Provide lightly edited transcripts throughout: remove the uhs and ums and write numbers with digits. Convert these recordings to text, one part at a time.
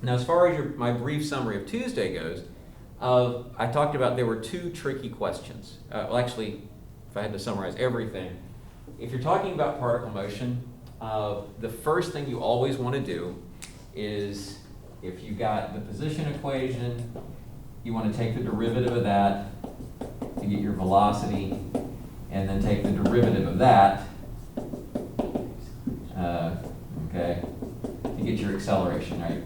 Now, as far as my brief summary of Tuesday goes, I talked about there were two tricky questions. Well, actually, if I had to summarize everything, if you're talking about particle motion, the first thing you always want to do is, if you got the position equation, you want to take the derivative of that to get your velocity, and then take the derivative of that, to get your acceleration, right?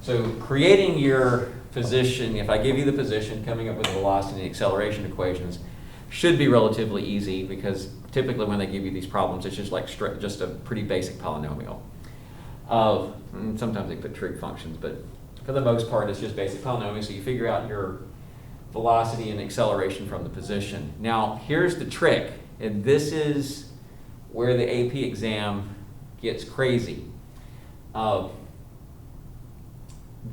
So creating your position, if I give you the position, coming up with the velocity and acceleration equations should be relatively easy, because typically when they give you these problems, it's just like just a pretty basic polynomial. Sometimes they put trig functions, but for the most part, it's just basic polynomials. So you figure out your velocity and acceleration from the position. Now, here's the trick, and this is where the AP exam gets crazy.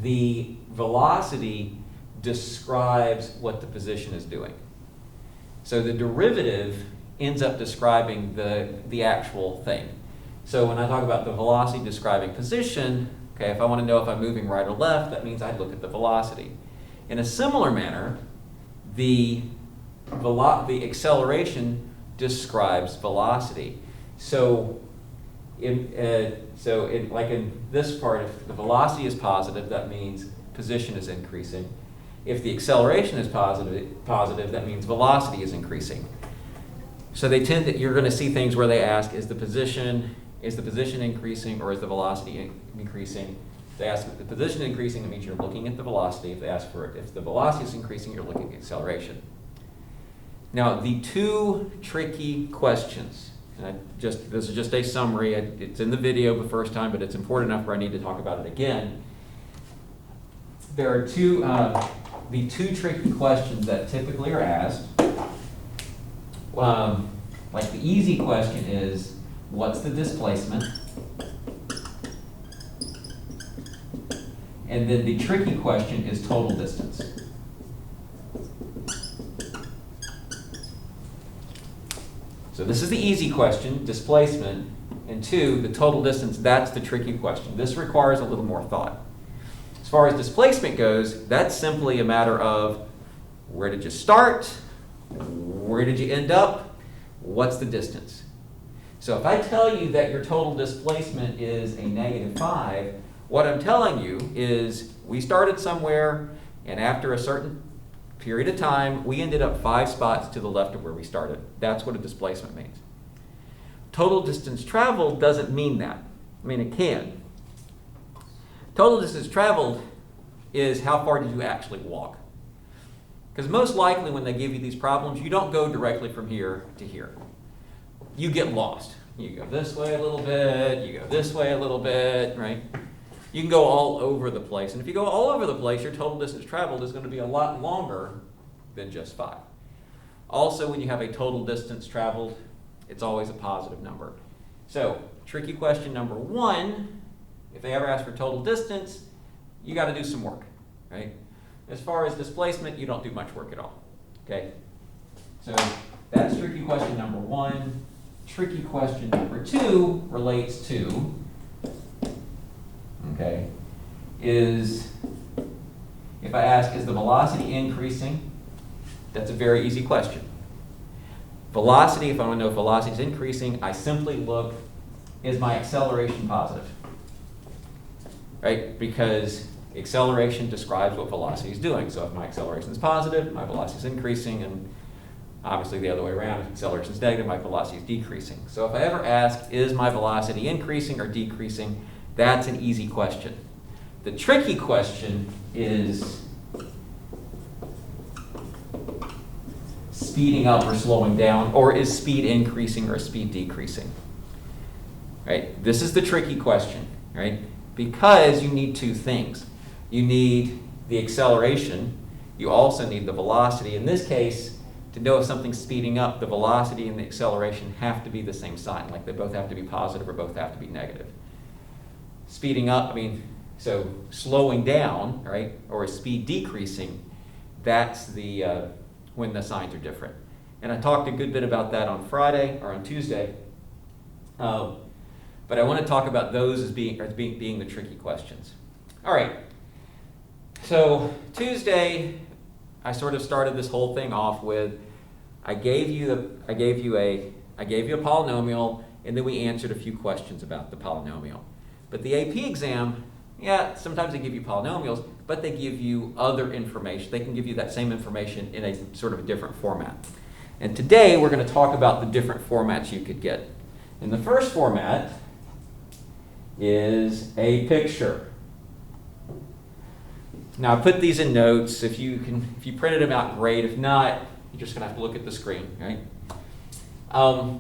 The velocity describes what the position is doing. So the derivative ends up describing the actual thing. So when I talk about the velocity describing position, okay, if I want to know if I'm moving right or left, that means I'd look at the velocity. In a similar manner, the acceleration describes velocity. So like in this part, if the velocity is positive, that means position is increasing. If the acceleration is positive, that means velocity is increasing. So you're going to see things where they ask, is the position increasing or is the velocity increasing? If they ask if the position increasing, it means you're looking at the velocity. If they ask if the velocity is increasing, you're looking at acceleration. Now, the two tricky questions, and this is just a summary. It's in the video the first time, but it's important enough where I need to talk about it again. There are the two tricky questions that typically are asked. Like the easy question is, what's the displacement? And then the tricky question is total distance. So this is the easy question, displacement, and two, the total distance, that's the tricky question. This requires a little more thought. As far as displacement goes, that's simply a matter of where did you start, where did you end up, what's the distance? So if I tell you that your total displacement is a -5, what I'm telling you is we started somewhere, and after a certain period of time, we ended up 5 spots to the left of where we started. That's what a displacement means. Total distance traveled doesn't mean that. I mean, it can. Total distance traveled is how far did you actually walk? Because most likely when they give you these problems, you don't go directly from here to here. You get lost. You go this way a little bit, you go this way a little bit, right? You can go all over the place. And if you go all over the place, your total distance traveled is going to be a lot longer than just 5. Also, when you have a total distance traveled, it's always a positive number. So, tricky question number 1, if they ever ask for total distance, you got to do some work, right? As far as displacement, you don't do much work at all, okay? So, that's tricky question number 1. Tricky question number 2 relates to, okay, is if I ask, is the velocity increasing? That's a very easy question. Velocity, if I want to know if velocity is increasing, I simply look, is my acceleration positive? Right? Because acceleration describes what velocity is doing. So if my acceleration is positive, my velocity is increasing, and obviously the other way around, if acceleration is negative, my velocity is decreasing. So if I ever ask, is my velocity increasing or decreasing, that's an easy question. The tricky question is speeding up or slowing down, or is speed increasing or speed decreasing? Right? This is the tricky question, right? Because you need two things. You need the acceleration. You also need the velocity. In this case, to know if something's speeding up, the velocity and the acceleration have to be the same sign. Like they both have to be positive or both have to be negative. Speeding up, so slowing down, right, or is speed decreasing, that's the when the signs are different. And I talked a good bit about that on Friday or on Tuesday. But I want to talk about those as being the tricky questions. All right, So Tuesday, I sort of started this whole thing off with, I gave you a polynomial, and then we answered a few questions about the polynomial. But the AP exam, yeah, sometimes they give you polynomials, but they give you other information. They can give you that same information in a sort of a different format. And today we're going to talk about the different formats you could get. And the first format is a picture. Now I put these in notes. If you printed them out, great. If not, you're just going to have to look at the screen, right?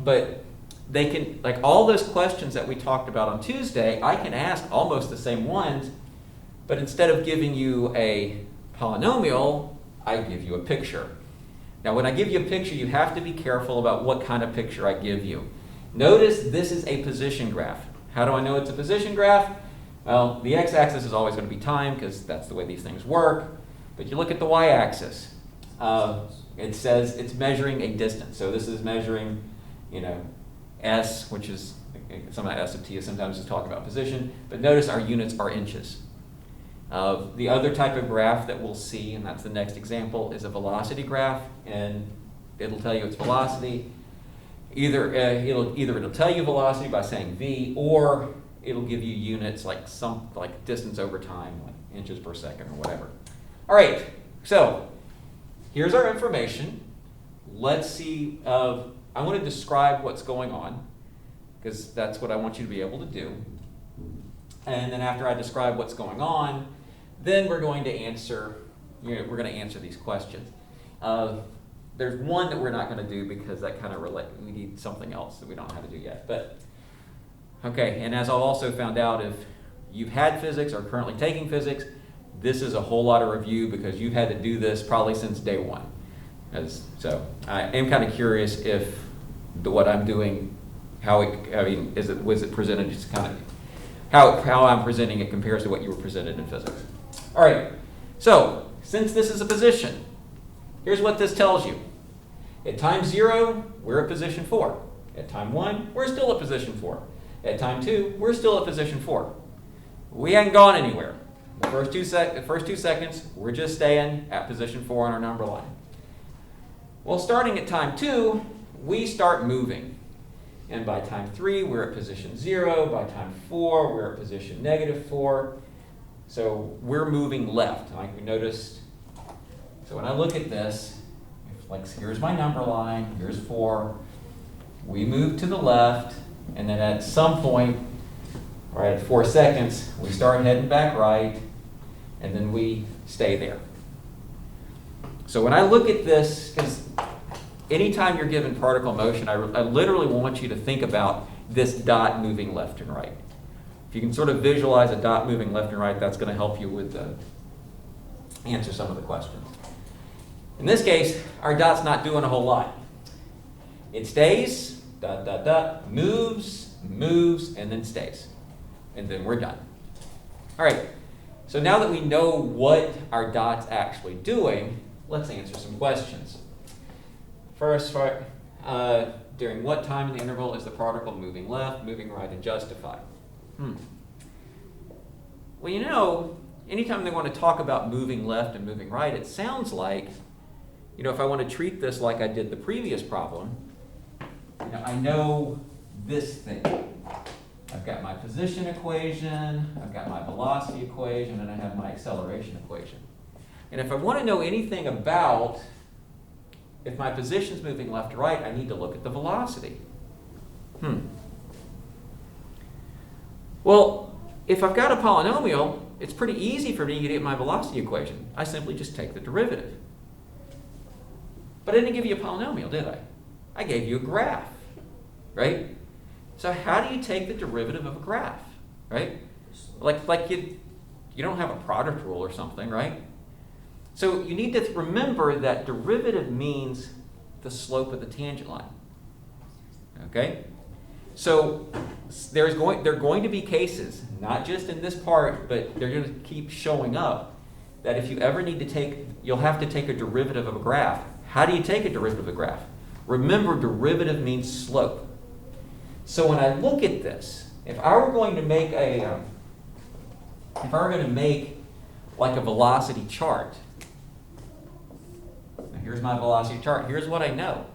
But they can, like all those questions that we talked about on Tuesday, I can ask almost the same ones, but instead of giving you a polynomial, I give you a picture. Now when I give you a picture, you have to be careful about what kind of picture I give you. Notice this is a position graph. How do I know it's a position graph? Well, the x-axis is always going to be time because that's the way these things work. But you look at the y-axis. It says it's measuring a distance. So this is measuring, s, which is, some of that s of t is sometimes just talking about position. But notice our units are inches. The other type of graph that we'll see, and that's the next example, is a velocity graph. And it'll tell you its velocity. Either it'll tell you velocity by saying v, or it'll give you units like distance over time, like inches per second or whatever. All right, so here's our information. Let's see. I want to describe what's going on because that's what I want you to be able to do. And then after I describe what's going on, then we're going to answer. We're going to answer these questions. There's one that we're not going to do because that kind of we need something else that we don't know how to do yet. But okay, and as I've also found out, if you've had physics or currently taking physics, this is a whole lot of review because you've had to do this probably since day one. So I am kind of curious if what I'm doing, was it presented just kind of how I'm presenting it compares to what you were presented in physics. All right, so since this is a position, here's what this tells you. At time 0, we're at position 4. At time 1, we're still at position 4. At time 2, we're still at position 4. We haven't gone anywhere. The first two seconds, we're just staying at position 4 on our number line. Well, starting at time 2, we start moving. And by time 3, we're at position 0. By time 4, we're at position -4. So we're moving left, like we noticed. So when I look at this, here's my number line, here's 4. We move to the left, and then at some point, right at 4 seconds, we start heading back right, and then we stay there. So when I look at this, because anytime you're given particle motion, I literally want you to think about this dot moving left and right. If you can sort of visualize a dot moving left and right, that's going to help you with answer some of the questions. In this case, our dot's not doing a whole lot. It stays, moves, and then stays. And then we're done. All right, so now that we know what our dot's actually doing, let's answer some questions. First, during what time in the interval is the particle moving left, moving right, and justified? Well, anytime they want to talk about moving left and moving right, it sounds like, if I want to treat this like I did the previous problem, I know this thing. I've got my position equation, I've got my velocity equation, and I have my acceleration equation. And if I want to know anything about if my position's moving left or right, I need to look at the velocity. Well, if I've got a polynomial, it's pretty easy for me to get my velocity equation. I simply just take the derivative. But I didn't give you a polynomial, did I? I gave you a graph, right? So how do you take the derivative of a graph, right? Like you don't have a product rule or something, right? So you need to remember that derivative means the slope of the tangent line, okay? So there are going to be cases, not just in this part, but they're going to keep showing up, that if you ever need to you'll have to take a derivative of a graph. How do you take a derivative of a graph? Remember, derivative means slope. So when I look at this, if I were going to make like a velocity chart. Now here's my velocity chart. Here's what I know.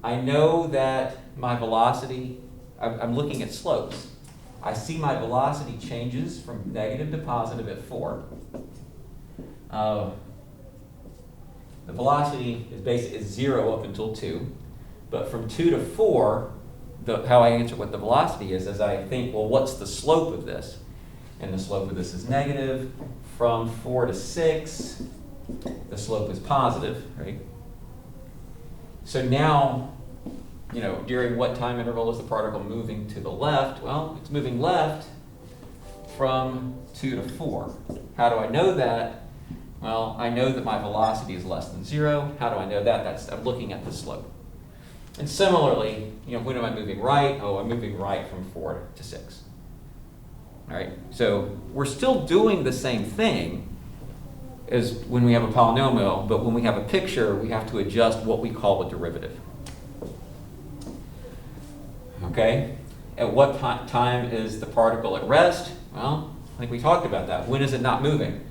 I know that my velocity, I'm looking at slopes. I see my velocity changes from negative to positive at 4. The velocity is 0 up until 2. But from 2 to 4, how I answer what the velocity is I think, well, what's the slope of this? And the slope of this is negative. From 4 to 6, the slope is positive, right? So now, during what time interval is the particle moving to the left? Well, it's moving left from 2 to 4. How do I know that? Well, I know that my velocity is less than 0. How do I know that? I'm looking at the slope. And similarly, when am I moving right? Oh, I'm moving right from 4 to 6. All right, so we're still doing the same thing as when we have a polynomial, but when we have a picture, we have to adjust what we call a derivative. Okay, at what time is the particle at rest? Well, I think we talked about that. When is it not moving?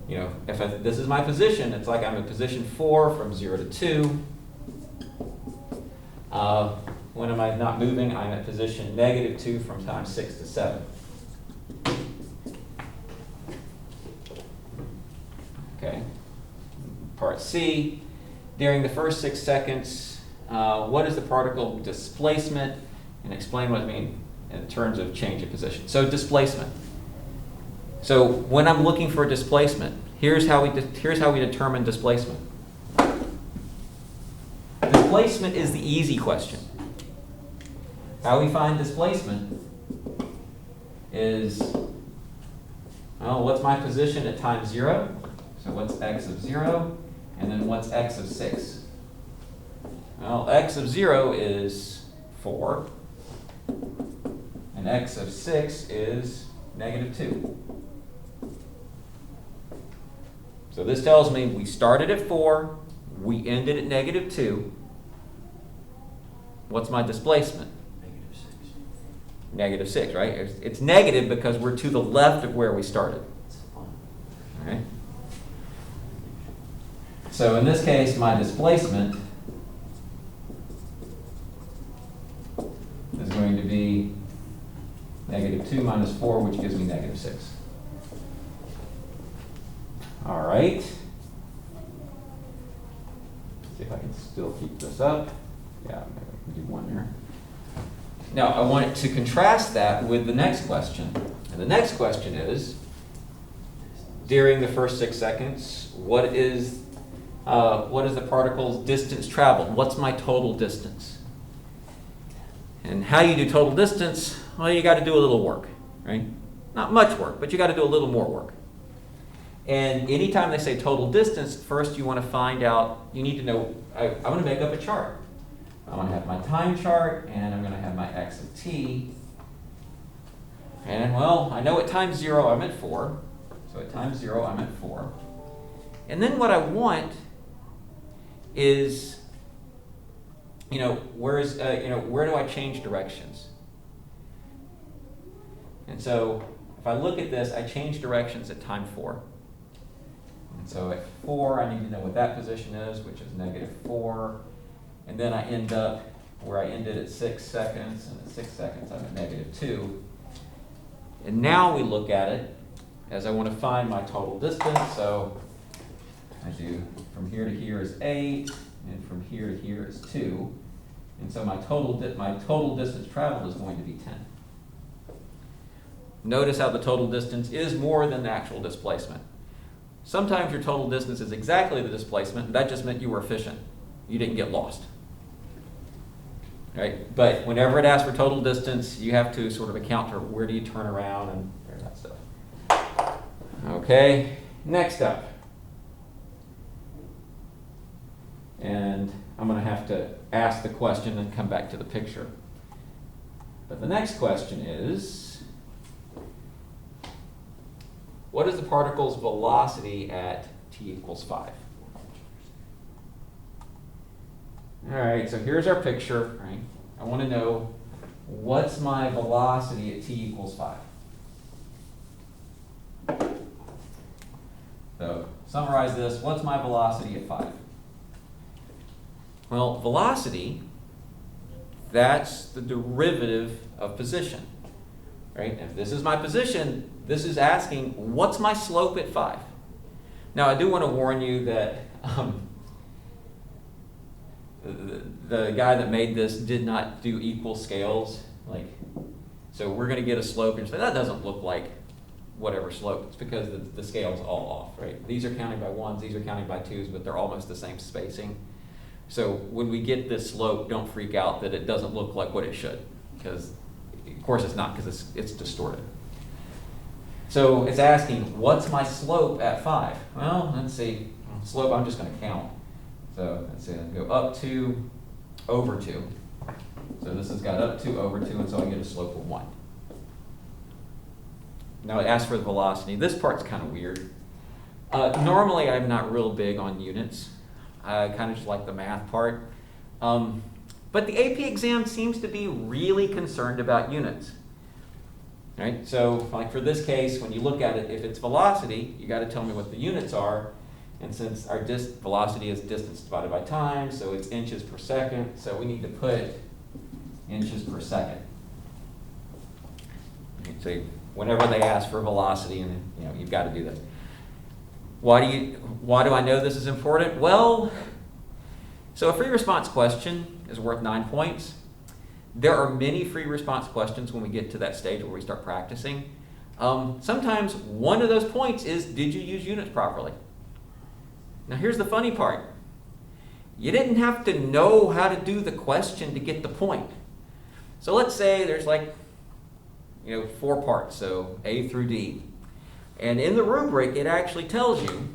If this is my position, it's like I'm in position 4 from 0 to 2. When am I not moving? I'm at position -2 from time 6 to 7. Okay. Part C, during the first 6 seconds, what is the particle displacement? And explain what I mean in terms of change of position. So displacement. So when I'm looking for displacement, here's how we determine displacement. Displacement is the easy question. How we find displacement is, well, what's my position at time 0? So what's x of 0? And then what's x of 6? Well, x of 0 is 4. And x of 6 is -2. So this tells me we started at 4, we ended at -2. What's my displacement? -6, right? It's negative because we're to the left of where we started. Okay. So in this case, my displacement is going to be -2 minus 4, which gives me -6. All right. See if I can still keep this up. Yeah, maybe I can do one there. Now, I want to contrast that with the next question. And the next question is, during the first 6 seconds, what is the particle's distance traveled? What's my total distance? And how you do total distance, well, you got to do a little work, right? Not much work, but you got to do a little more work. And anytime they say total distance, first you want to find out, you need to know, I'm going to make up a chart. I'm going to have my time chart, and I'm going to have my x of t. And, well, I know at time 0 I'm at 4. So at time 0 I'm at 4. And then what I want is, where do I change directions? And so if I look at this, I change directions at time 4. And so at 4, I need to know what that position is, which is -4. And then I end up where I ended at 6 seconds, and at 6 seconds I'm at -2. And now we look at it as I want to find my total distance. So I do from here to here is 8, and from here to here is 2. And so my total distance traveled is going to be 10. Notice how the total distance is more than the actual displacement. Sometimes your total distance is exactly the displacement, and that just meant you were efficient. You didn't get lost. Right? But whenever it asks for total distance, you have to sort of account for where do you turn around and that stuff. Okay, next up. And I'm going to have to ask the question and come back to the picture. But the next question is, what is the particle's velocity at t equals 5? All right, so here's our picture, right? I want to know what's my velocity at t equals 5. summarize this. What's my velocity at 5? Well, velocity, that's the derivative of position, right? If this is my position, this is asking, what's my slope at 5? Now, I do want to warn you that the guy that made this did not do equal scales. So we're going to get a slope and say, that doesn't look like whatever slope. It's because the scale's all off, right? These are counting by 1s, these are counting by 2s, but they're almost the same spacing. So when we get this slope, don't freak out that it doesn't look like what it should, because of course it's not, because it's distorted. So it's asking, what's my slope at 5? Well, let's see. Slope, I'm just going to count. So let's see, I go up 2, over 2. So this has got up 2, over 2, and so I get a slope of 1. Now it asks for the velocity. This part's kind of weird. Normally I'm not real big on units. I kind of just like the math part. But the AP exam seems to be really concerned about units. Right? So like for this case, when you look at it, if it's velocity, you got to tell me what the units are. And since our velocity is distance divided by time, so it's inches per second, so we need to put inches per second. So whenever they ask for velocity, and you've got to do this. Why do I know this is important? Well, so a free response question is worth 9 points. There are many free response questions when we get to that stage where we start practicing. Sometimes one of those points is, did you use units properly? Now here's the funny part. You didn't have to know how to do the question to get the point. So let's say there's 4 parts, so A through D. And in the rubric, it actually tells you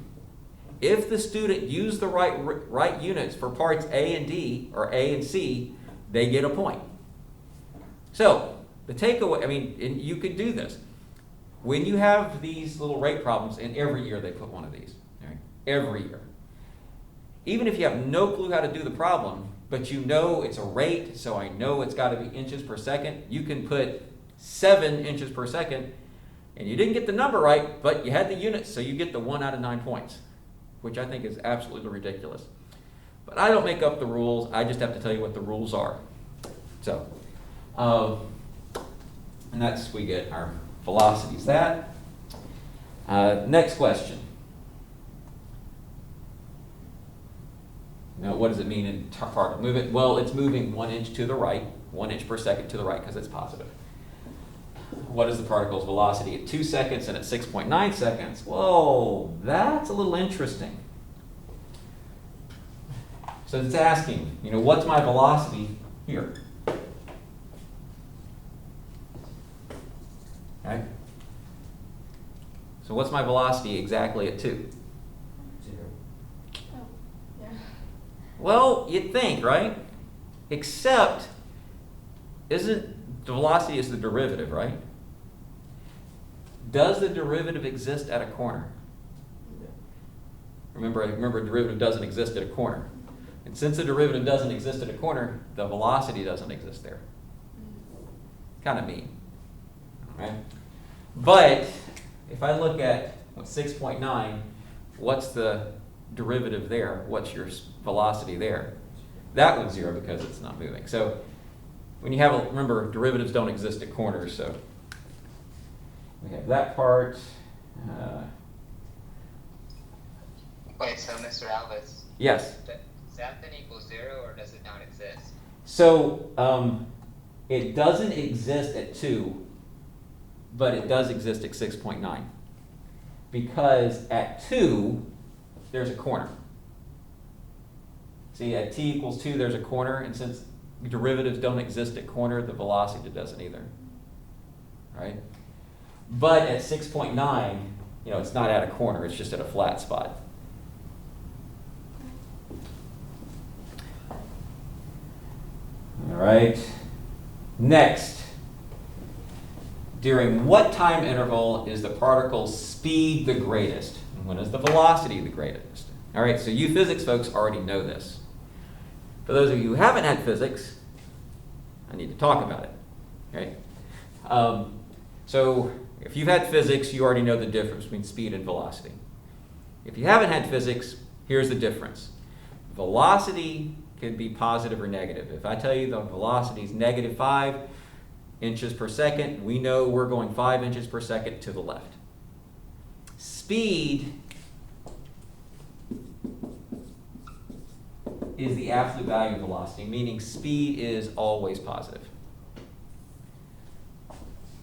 if the student used the right units for parts A and D, or A and C, they get a point. So the takeaway, and you could do this. When you have these little rate problems, and every year they put one of these, right? Every year. Even if you have no clue how to do the problem, but you know it's a rate, so I know it's got to be inches per second, you can put 7 inches per second, and you didn't get the number right, but you had the units, so you get the 1 out of 9 points, which I think is absolutely ridiculous. But I don't make up the rules. I just have to tell you what the rules are. So, and that's, we get our velocities. Next question. Now, what does it mean in particle movement? Well, it's moving 1 inch to the right, 1 inch per second to the right, because it's positive. What is the particle's velocity at 2 seconds and at 6.9 seconds? Whoa, that's a little interesting. So it's asking, what's my velocity here? Okay. So what's my velocity exactly at 2? 0. Oh, yeah. Well, you'd think, right? Except, the velocity is the derivative, right? Does the derivative exist at a corner? Yeah. Remember, a derivative doesn't exist at a corner. And since the derivative doesn't exist at a corner, the velocity doesn't exist there. Kind of mean, right? But if I look at 6.9, what's the derivative there? What's your velocity there? That one's 0 because it's not moving. So when you have, remember, derivatives don't exist at corners, so we have that part. Wait, so Mr. Alvis, Yes. does that then equal 0 or does it not exist? So it doesn't exist at 2, but it does exist at 6.9. Because at 2, there's a corner. See, at t equals 2, there's a corner, and since derivatives don't exist at corner, the velocity doesn't either. Right? But at 6.9, it's not at a corner, it's just at a flat spot. All right. Next. During what time interval is the particle's speed the greatest? And when is the velocity the greatest? All right, so you physics folks already know this. For those of you who haven't had physics, I need to talk about it. Okay? So if you've had physics, you already know the difference between speed and velocity. If you haven't had physics, here's the difference. Velocity can be positive or negative. If I tell you the velocity is negative 5 inches per second, we know we're going 5 inches per second to the left. Speed is the absolute value of velocity, meaning speed is always positive.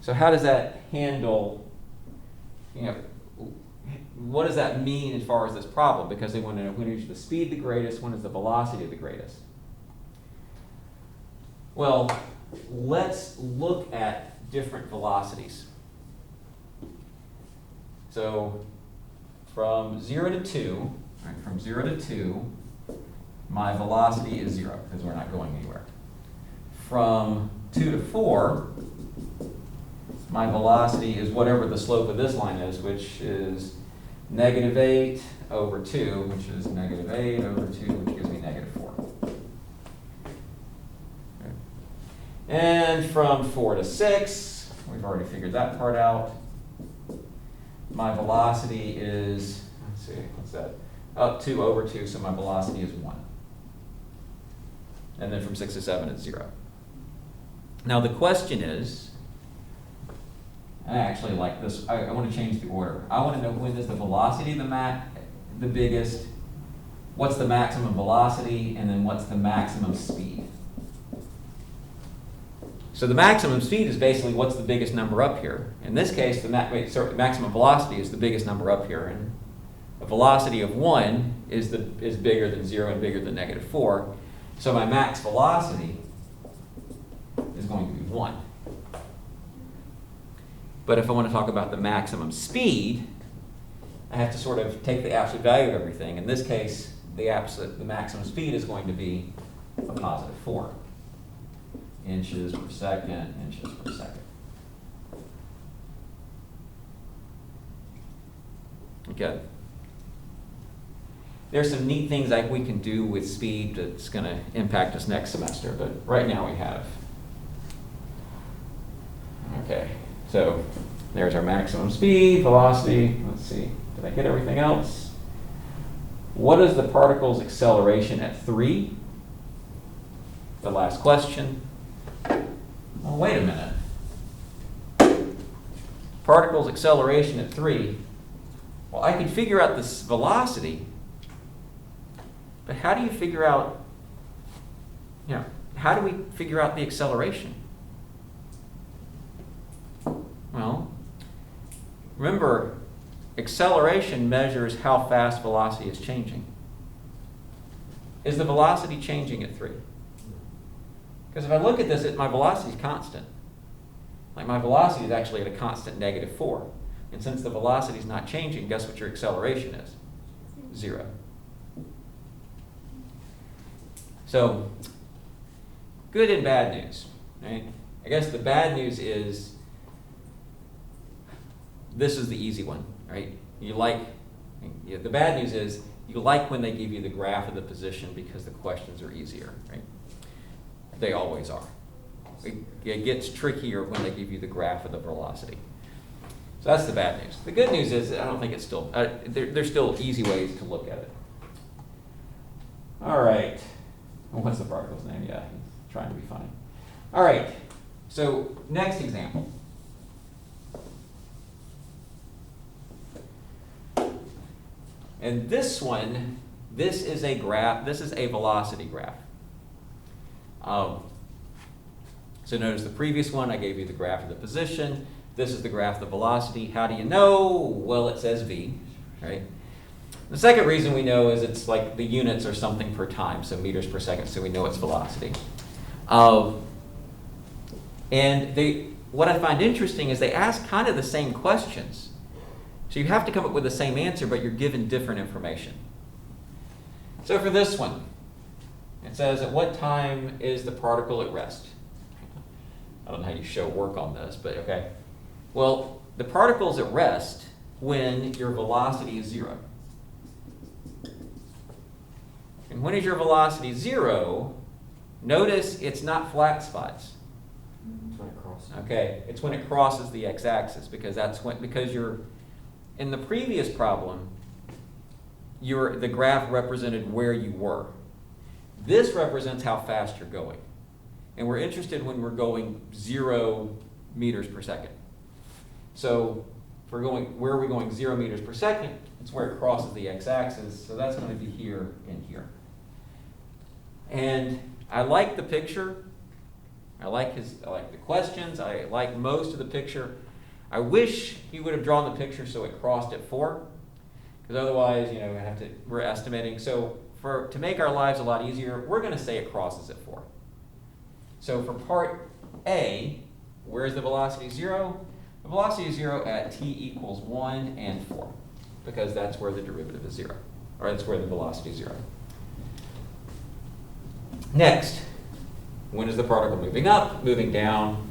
So how does that handle, what does that mean as far as this problem? Because they want to know when is the speed the greatest, when is the velocity the greatest. Well, let's look at different velocities. So from 0 to 2, right, from 0 to 2, my velocity is 0 because we're not going anywhere. From 2 to 4, my velocity is whatever the slope of this line is, which is negative 8 over 2, which is negative 8 over 2, which gives me negative 4. Okay. And from 4 to 6, we've already figured that part out. My velocity is, let's see, what's that? Up 2 over 2, so my velocity is 1. And then from 6 to 7, it's 0. Now the question is, I actually like this, I want to change the order. I want to know when is the velocity the biggest, what's the maximum velocity, and then what's the maximum speed. So the maximum speed is basically what's the biggest number up here. In this case, the maximum velocity is the biggest number up here, and a velocity of 1 is bigger than 0 and bigger than negative 4. So my max velocity is going to be 1. But if I want to talk about the maximum speed, I have to sort of take the absolute value of everything. In this case, the maximum speed is going to be a positive 4 inches per second, inches per second. Okay. There's some neat things like we can do with speed that's going to impact us next semester, but right now we have. Okay, so there's our maximum speed, velocity. Let's see, did I get everything else? What is the particle's acceleration at 3? The last question. Well, wait a minute. Particle's acceleration at 3. Well, I can figure out this velocity, but how do you figure out, how do we figure out the acceleration? Well, remember, acceleration measures how fast velocity is changing. Is the velocity changing at 3? Because if I look at this, my velocity is constant. Like my velocity is actually at a constant negative 4. And since the velocity is not changing, guess what your acceleration is? 0. So, good and bad news. Right? I guess the bad news is this is the easy one, right? The bad news is you like when they give you the graph of the position because the questions are easier, right? They always are. It gets trickier when they give you the graph of the velocity. So that's the bad news. The good news is I don't think it's still, there's still easy ways to look at it. All right. What's the particle's name? Yeah, he's trying to be funny. All right. So next example. And this one, this is a graph, this is a velocity graph. So notice the previous one, I gave you the graph of the position. This is the graph of the velocity. How do you know? Well, it says v, right? The second reason we know is it's like the units are something per time, so meters per second, so we know it's velocity. And what I find interesting is they ask kind of the same questions. So you have to come up with the same answer, but you're given different information. So for this one, it says, at what time is the particle at rest? I don't know how you show work on this, but okay. Well, the particle's at rest when your velocity is 0. And when is your velocity 0? Notice it's not flat spots. It's when it crosses. Okay, it's when it crosses the x-axis because you're in the previous problem. the graph represented where you were. This represents how fast you're going. And we're interested when we're going 0 meters per second. So if we're going, where are we going 0 meters per second? It's where it crosses the x-axis, so that's going to be here and here. And I like the picture. I like the questions. I like most of the picture. I wish he would have drawn the picture so it crossed at 4, because otherwise, we're estimating. So to make our lives a lot easier, we're going to say it crosses at 4. So for part A, where's the velocity 0? The velocity is 0 at t equals 1 and 4, because that's where the derivative is 0, or that's where the velocity is 0. Next, when is the particle moving up, moving down?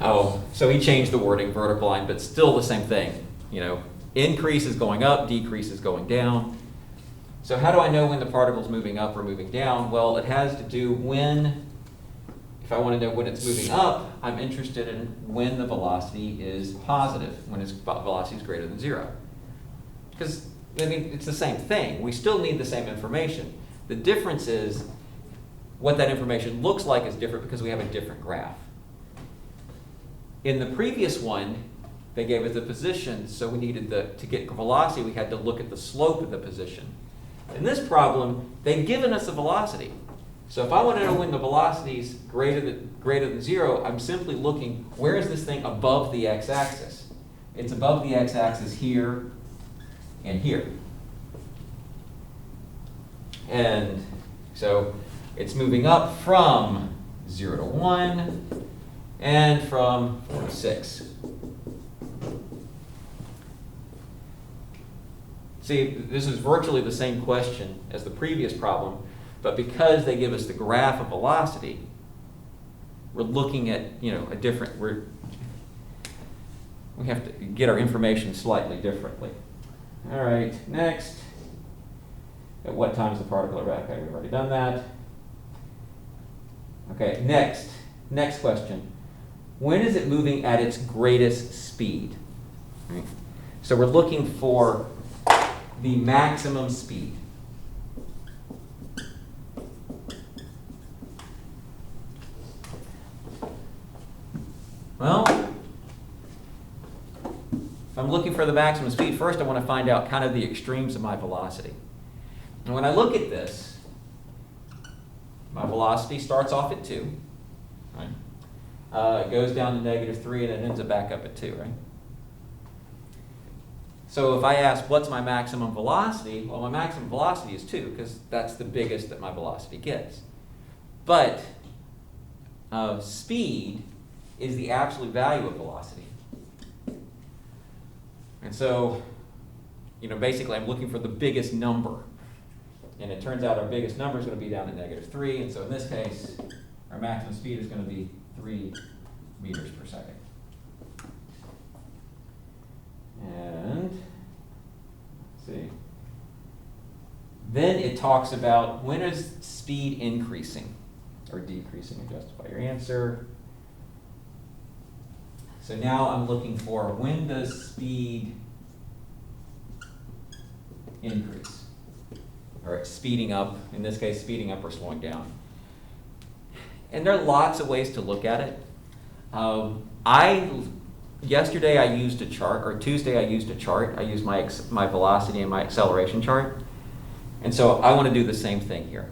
Oh, so he changed the wording, vertical line, but still the same thing. Increase is going up, decrease is going down. So how do I know when the particle is moving up or moving down? Well, it has to do if I want to know when it's moving up, I'm interested in when the velocity is positive, when its velocity is greater than 0. Because, it's the same thing. We still need the same information. The difference is what that information looks like is different because we have a different graph. In the previous one, they gave us the position, so we needed to get velocity, we had to look at the slope of the position. In this problem, they've given us the velocity. So if I want to know when the velocity is greater than 0, I'm simply looking, where is this thing above the x-axis? It's above the x-axis here and here. And so it's moving up from 0 to 1 and from 4 to 6. See, this is virtually the same question as the previous problem, but because they give us the graph of velocity, we're looking at, a different, we have to get our information slightly differently. All right, next. At what time is the particle at rest? Okay, we've already done that. Okay, next question. When is it moving at its greatest speed? Right. So we're looking for the maximum speed. Well, if I'm looking for the maximum speed, first I want to find out kind of the extremes of my velocity. And when I look at this, my velocity starts off at 2, right? It goes down to -3 and it ends up back up at 2, right? So if I ask what's my maximum velocity, well, my maximum velocity is 2 because that's the biggest that my velocity gets. But speed is the absolute value of velocity. And so, basically I'm looking for the biggest number. And it turns out our biggest number is going to be down at -3. And so in this case, our maximum speed is going to be 3 meters per second. And, let's see. Then it talks about when is speed increasing or decreasing, and justify your answer. So now I'm looking for when does speed increase? Or speeding up, in this case, speeding up or slowing down. And there are lots of ways to look at it. Yesterday I used a chart, or Tuesday I used a chart. I used my velocity and my acceleration chart. And so I want to do the same thing here.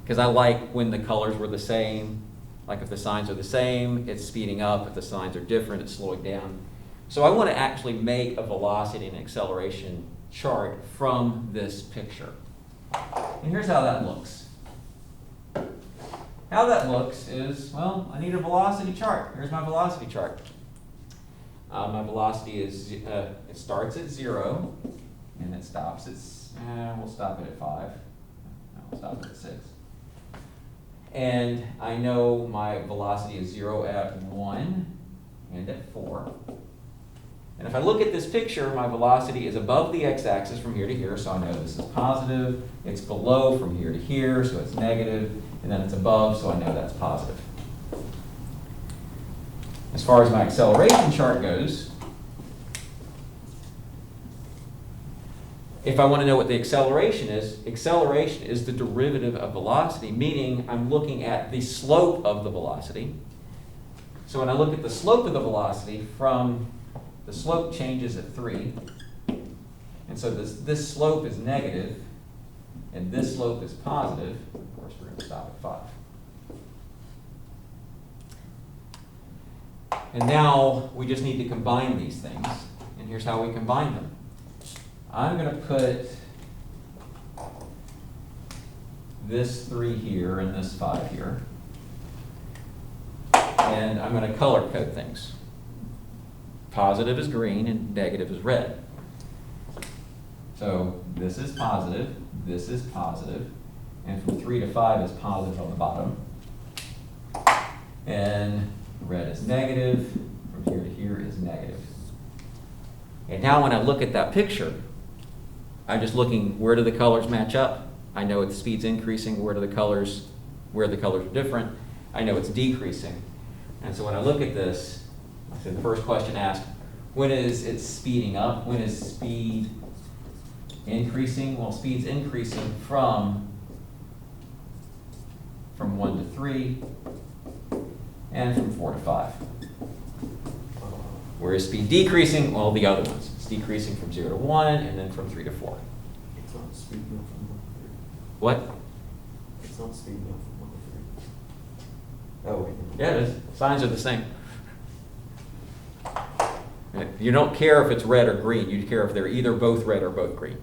Because I like when the colors were the same. Like if the signs are the same, it's speeding up. If the signs are different, it's slowing down. So I want to actually make a velocity and acceleration chart from this picture. And here's how that looks. How that looks is, well, I need a velocity chart. Here's my velocity chart. My velocity is, it starts at 0, and it stops at, we'll stop it at 5. No, we'll stop it at 6. And I know my velocity is 0 at 1 and at 4. And if I look at this picture, my velocity is above the x-axis from here to here, so I know this is positive. It's below from here to here, so it's negative. And then it's above, so I know that's positive. As far as my acceleration chart goes, If I want to know what the acceleration is the derivative of velocity, meaning I'm looking at the slope of the velocity. So when I look at the slope of the velocity, the slope changes at 3. And so this slope is negative, and this slope is positive. Of course, we're going to stop at 5. And now we just need to combine these things. And here's how we combine them. I'm going to put this 3 here and this 5 here. And I'm going to color code things. Positive is green and negative is red. So this is positive, and from 3 to 5 is positive on the bottom. And red is negative, from here to here is negative. And now when I look at that picture, I'm just looking, where do the colors match up? I know the speed's increasing, where the colors are different. I know it's decreasing. And so when I look at this, so the first question asked, when is it speeding up? When is speed increasing? Well, speed's increasing from 1 to 3 and from 4 to 5. Where is speed decreasing? Well, the other ones. It's decreasing from 0 to 1 and then from 3 to 4. It's not speeding up from 1 to 3. What? It's not speeding up from 1 to 3. Oh, wait. Yeah, it is. Signs are the same. You don't care if it's red or green. You care if they're either both red or both green.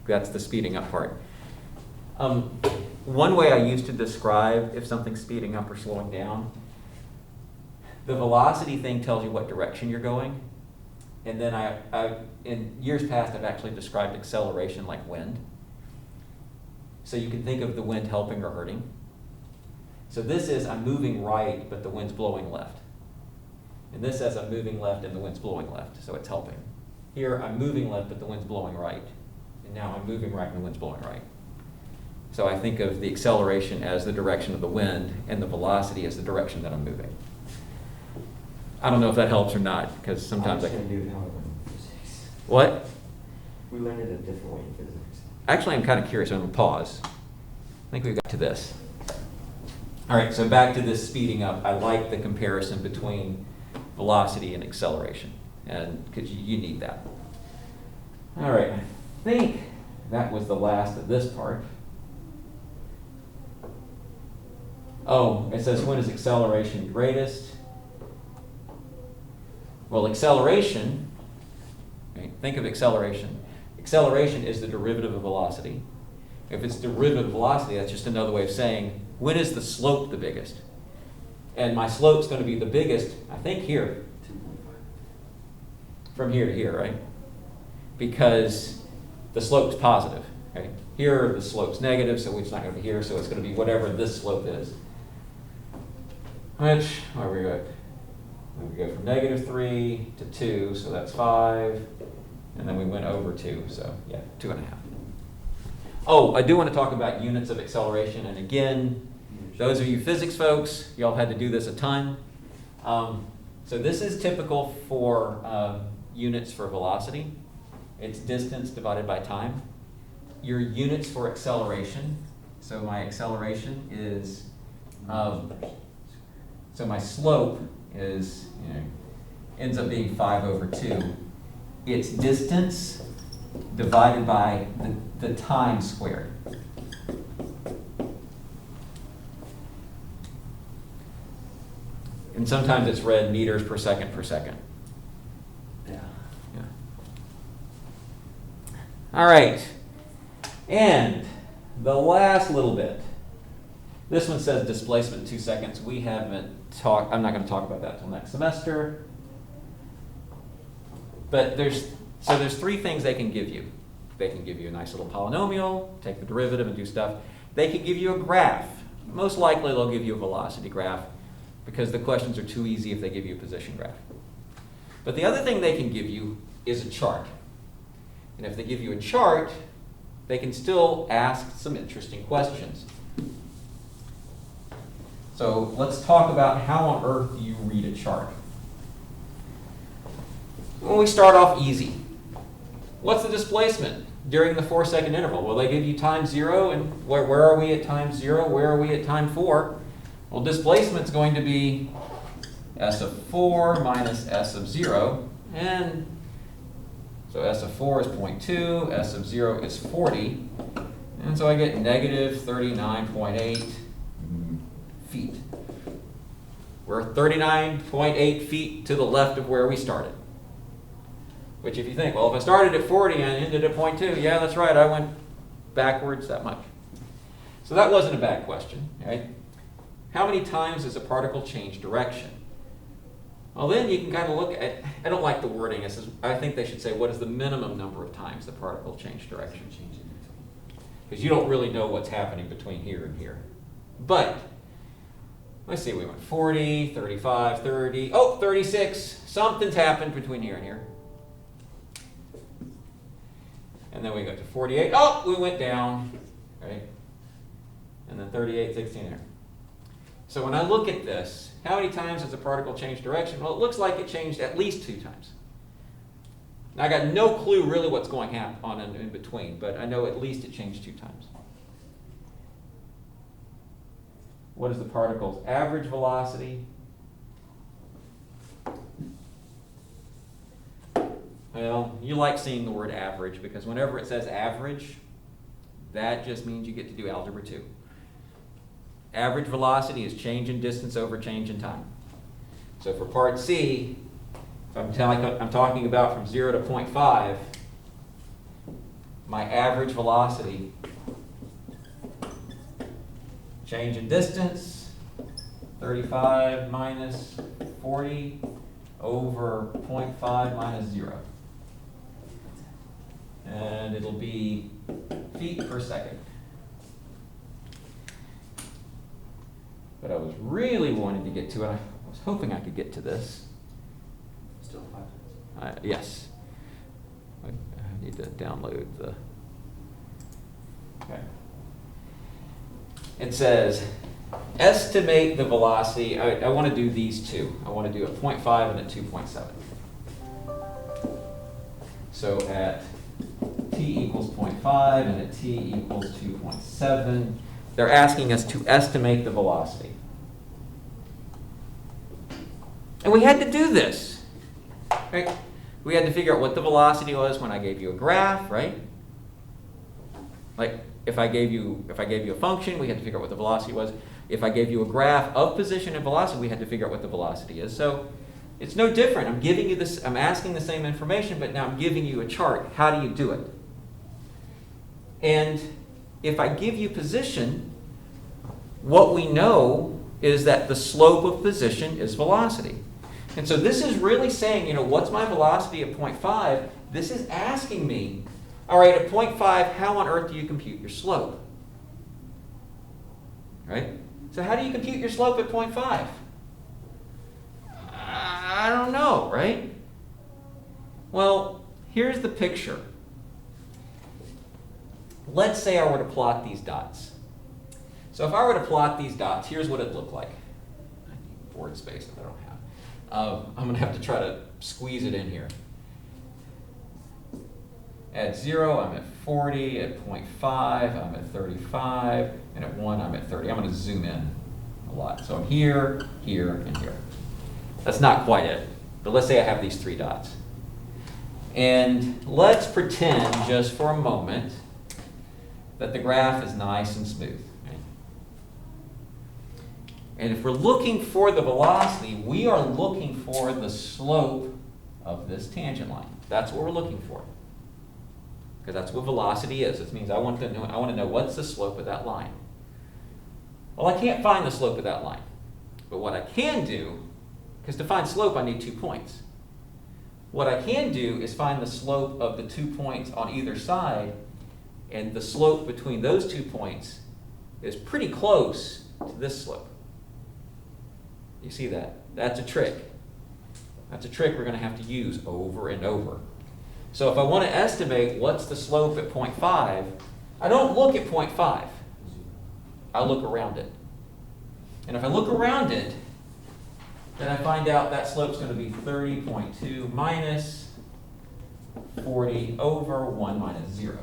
That's the speeding up part. One way I used to describe if something's speeding up or slowing down, the velocity thing tells you what direction you're going. And then in years past, I've actually described acceleration like wind. So you can think of the wind helping or hurting. So this is, I'm moving right, but the wind's blowing left. And this says I'm moving left and the wind's blowing left, so it's helping. Here, I'm moving left, but the wind's blowing right. And now I'm moving right and the wind's blowing right. So I think of the acceleration as the direction of the wind and the velocity as the direction that I'm moving. I don't know if that helps or not, because sometimes I can can. do it how I learned in physics. What? We learned it a different way in physics. Actually, I'm kind of curious. I'm going to pause. I think we got to this. All right, so back to this speeding up. I like the comparison between velocity and acceleration, and because you need that. All right, I think that was the last of this part. Oh, it says when is acceleration greatest? Well, acceleration, right, think of acceleration. Acceleration is the derivative of velocity. If it's derivative of velocity, that's just another way of saying, when is the slope the biggest? And my slope's going to be the biggest, I think, here. 2.5. From here to here, right? Because the slope's positive, right? Here, the slope's negative, so it's not going to be here, so it's going to be whatever this slope is. Which, where we go? We go from -3 to 2, so that's 5. And then we went over 2, so yeah, 2.5. Oh, I do want to talk about units of acceleration. And again, those of you physics folks, y'all had to do this a ton. So this is typical for units for velocity. It's distance divided by time. Your units for acceleration. So my acceleration is, so my slope is, ends up being 5 over 2. It's distance divided by the time squared. And sometimes it's read meters per second per second. Yeah. All right. And the last little bit. This one says displacement 2 seconds. We haven't talked, I'm not going to talk about that until next semester. But there's 3 things they can give you. They can give you a nice little polynomial, take the derivative and do stuff. They could give you a graph. Most likely they'll give you a velocity graph because the questions are too easy if they give you a position graph. But the other thing they can give you is a chart. And if they give you a chart, they can still ask some interesting questions. So let's talk about how on earth do you read a chart. Well, we start off easy. What's the displacement during the 4-second interval? Well, they give you time 0, and where are we at time 0? Where are we at time 4? Well, displacement's going to be s of 4 minus s of 0, and so s of 4 is 0.2, s of 0 is 40, and so I get negative 39.8 feet. We're 39.8 feet to the left of where we started. Which if you think, well, if I started at 40 and ended at 0.2, yeah, that's right, I went backwards that much. So that wasn't a bad question, right? How many times does a particle change direction? Well, then you can kind of look at, I don't like the wording, I think they should say, what is the minimum number of times the particle changed direction? Because you don't really know what's happening between here and here. But, let's see, we went 40, 35, 30, oh, 36. Something's happened between here and here. And then we go to 48. Oh, we went down, right? And then 38, 16 there. So when I look at this, how many times does a particle change direction? Well, it looks like it changed at least 2 times. Now, I got no clue really what's going on in between, but I know at least it changed 2 times. What is the particle's average velocity? Well, you like seeing the word average because whenever it says average, that just means you get to do algebra 2. Average velocity is change in distance over change in time. So for part C, if I'm talking about from 0 to 0.5, my average velocity, change in distance, 35 minus 40 over 0.5 minus 0. And it'll be feet per second. But I was really wanting to get to it. I was hoping I could get to this. Still 5 minutes. Yes. I need to download the. Okay. It says, estimate the velocity. I want to do these two. I want to do a 0.5 and a 2.7. So at t equals 0.5 and at t equals 2.7, they're asking us to estimate the velocity. And we had to do this, right? We had to figure out what the velocity was when I gave you a graph, right? Like if I gave you a function, we had to figure out what the velocity was. If I gave you a graph of position and velocity, we had to figure out what the velocity is. So it's no different. I'm giving you this, I'm asking the same information, but now I'm giving you a chart. How do you do it? And if I give you position, what we know is that the slope of position is velocity. And so this is really saying, what's my velocity at 0.5? This is asking me, all right, at 0.5, how on earth do you compute your slope? Right? So how do you compute your slope at 0.5? I don't know, right? Well, here's the picture. Let's say I were to plot these dots. So if I were to plot these dots, here's what it'd look like. I need board space that I don't have. I'm going to have to try to squeeze it in here. At 0, I'm at 40. At 0.5, I'm at 35. And at 1, I'm at 30. I'm going to zoom in a lot. So I'm here, here, and here. That's not quite it. But let's say I have these 3 dots. And let's pretend, just for a moment, that the graph is nice and smooth. Right? And if we're looking for the velocity, we are looking for the slope of this tangent line. That's what we're looking for. Because that's what velocity is. It means I want to know what's the slope of that line. Well, I can't find the slope of that line. But what I can do, because to find slope I need 2 points. What I can do is find the slope of the 2 points on either side, and the slope between those 2 points is pretty close to this slope. You see that? That's a trick. That's a trick we're going to have to use over and over. So if I want to estimate what's the slope at 0.5, I don't look at 0.5. I look around it. And if I look around it, then I find out that slope's going to be 30.2 minus 40 over 1 minus 0.